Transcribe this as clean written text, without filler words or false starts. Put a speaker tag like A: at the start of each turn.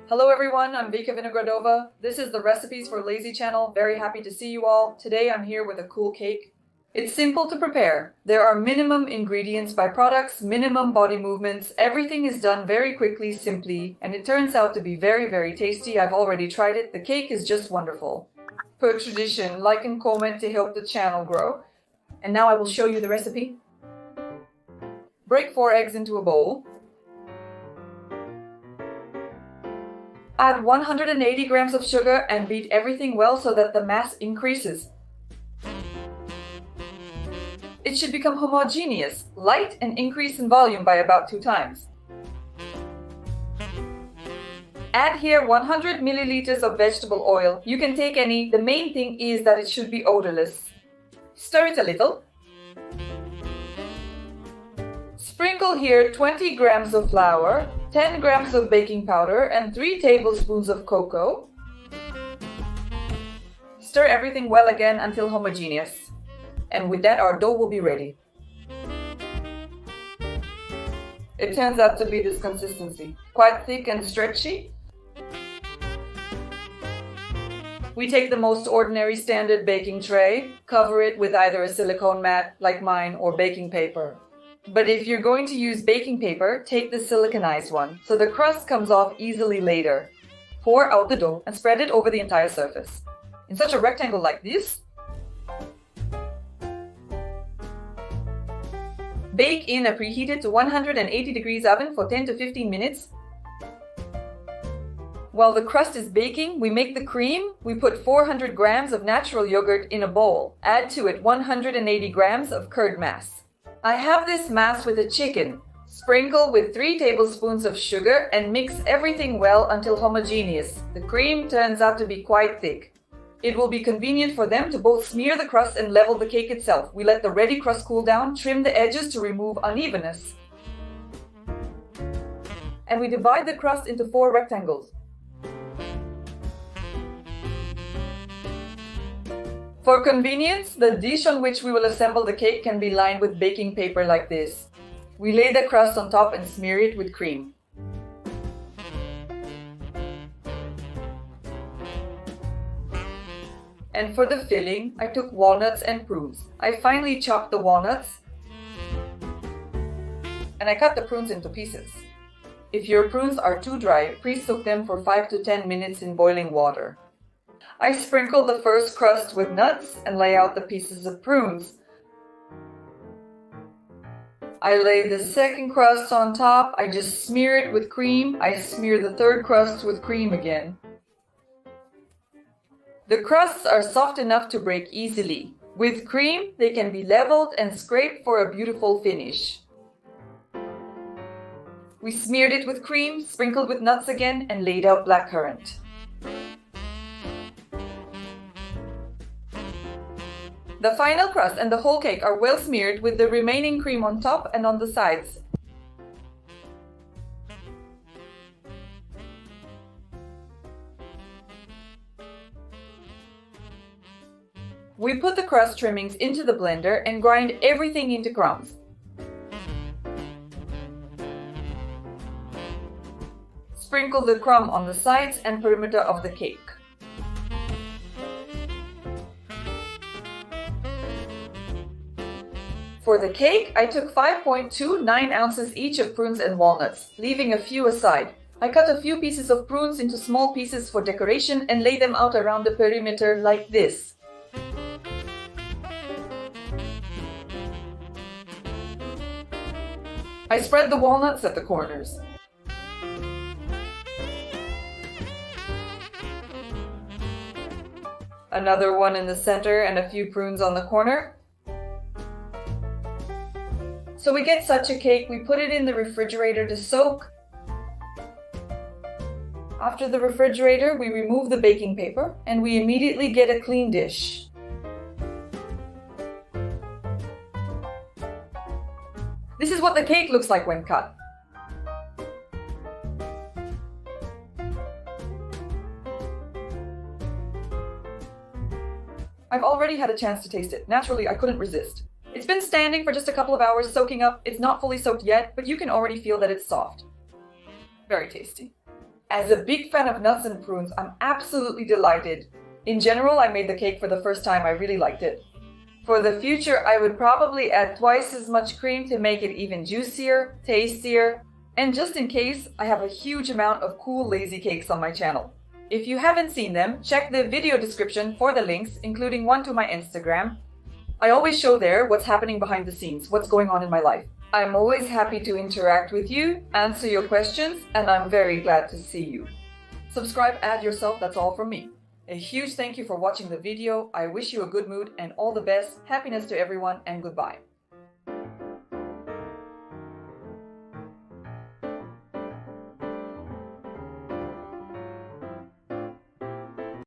A: Hello everyone, I'm Vika Vinogradova. This is the Recipes for Lazy channel. Very happy to see you all. Today I'm here with a cool cake. It's simple to prepare. There are minimum ingredients by products, minimum body movements. Everything is done very quickly, simply, and it turns out to be very tasty. I've already tried it. The cake is just wonderful. Per tradition, like and comment to help the channel grow. And now I will show you the recipe. Break 4 eggs into a bowl. Add 180 grams of sugar and beat everything well so that the mass increases. It should become homogeneous, light, and increase in volume by about 2 times. Add here 100 milliliters of vegetable oil. You can take any. The main thing is that it should be odorless. Stir it a little. Sprinkle here 20 grams of flour, 10 grams of baking powder, and 3 tablespoons of cocoa. Stir everything well again until homogeneous. And with that, our dough will be ready. It turns out to be this consistency, quite thick and stretchy. We take the most ordinary standard baking tray, cover it with either a silicone mat like mine or baking paper. But if you're going to use baking paper, take the siliconized one, so the crust comes off easily later. Pour out the dough and spread it over the entire surface. In such a rectangle like this, bake in a preheated to 180 degrees oven for 10 to 15 minutes. While the crust is baking, we make the cream. We put 400 grams of natural yogurt in a bowl. Add to it 180 grams of curd mass. I have this mass with a chicken. Sprinkle with 3 tablespoons of sugar and mix everything well until homogeneous. The cream turns out to be quite thick. It will be convenient for them to both smear the crust and level the cake itself. We let the ready crust cool down, trim the edges to remove unevenness. And we divide the crust into 4 rectangles. For convenience, the dish on which we will assemble the cake can be lined with baking paper like this. We lay the crust on top and smear it with cream. And for the filling, I took walnuts and prunes. I finely chopped the walnuts and I cut the prunes into pieces. If your prunes are too dry, pre-soak them for 5 to 10 minutes in boiling water. I sprinkle the first crust with nuts and lay out the pieces of prunes. I lay the second crust on top. I just smear it with cream. I smear the third crust with cream again. The crusts are soft enough to break easily. With cream, they can be leveled and scraped for a beautiful finish. We smeared it with cream, sprinkled with nuts again, and laid out blackcurrant. The final crust and the whole cake are well smeared with the remaining cream on top and on the sides. We put the crust trimmings into the blender and grind everything into crumbs. Sprinkle the crumb on the sides and perimeter of the cake. For the cake, I took 5.29 ounces each of prunes and walnuts, leaving a few aside. I cut a few pieces of prunes into small pieces for decoration and lay them out around the perimeter like this. I spread the walnuts at the corners. Another one in the center and a few prunes on the corner. So we get such a cake, we put it in the refrigerator to soak. After the refrigerator, we remove the baking paper and we immediately get a clean dish. This is what the cake looks like when cut. I've already had a chance to taste it. Naturally, I couldn't resist. It's been standing for just a couple of hours soaking up. It's not fully soaked yet, but you can already feel that it's soft. Very tasty. As a big fan of nuts and prunes, I'm absolutely delighted. In general, I made the cake for the first time. I really liked it. For the future, I would probably add twice as much cream to make it even juicier, tastier, and just in case, I have a huge amount of cool lazy cakes on my channel. If you haven't seen them, check the video description for the links, including one to my Instagram. I always show there what's happening behind the scenes, what's going on in my life. I'm always happy to interact with you, answer your questions, and I'm very glad to see you. Subscribe, add yourself, that's all from me. A huge thank you for watching the video. I wish you a good mood and all the best. Happiness to everyone and goodbye.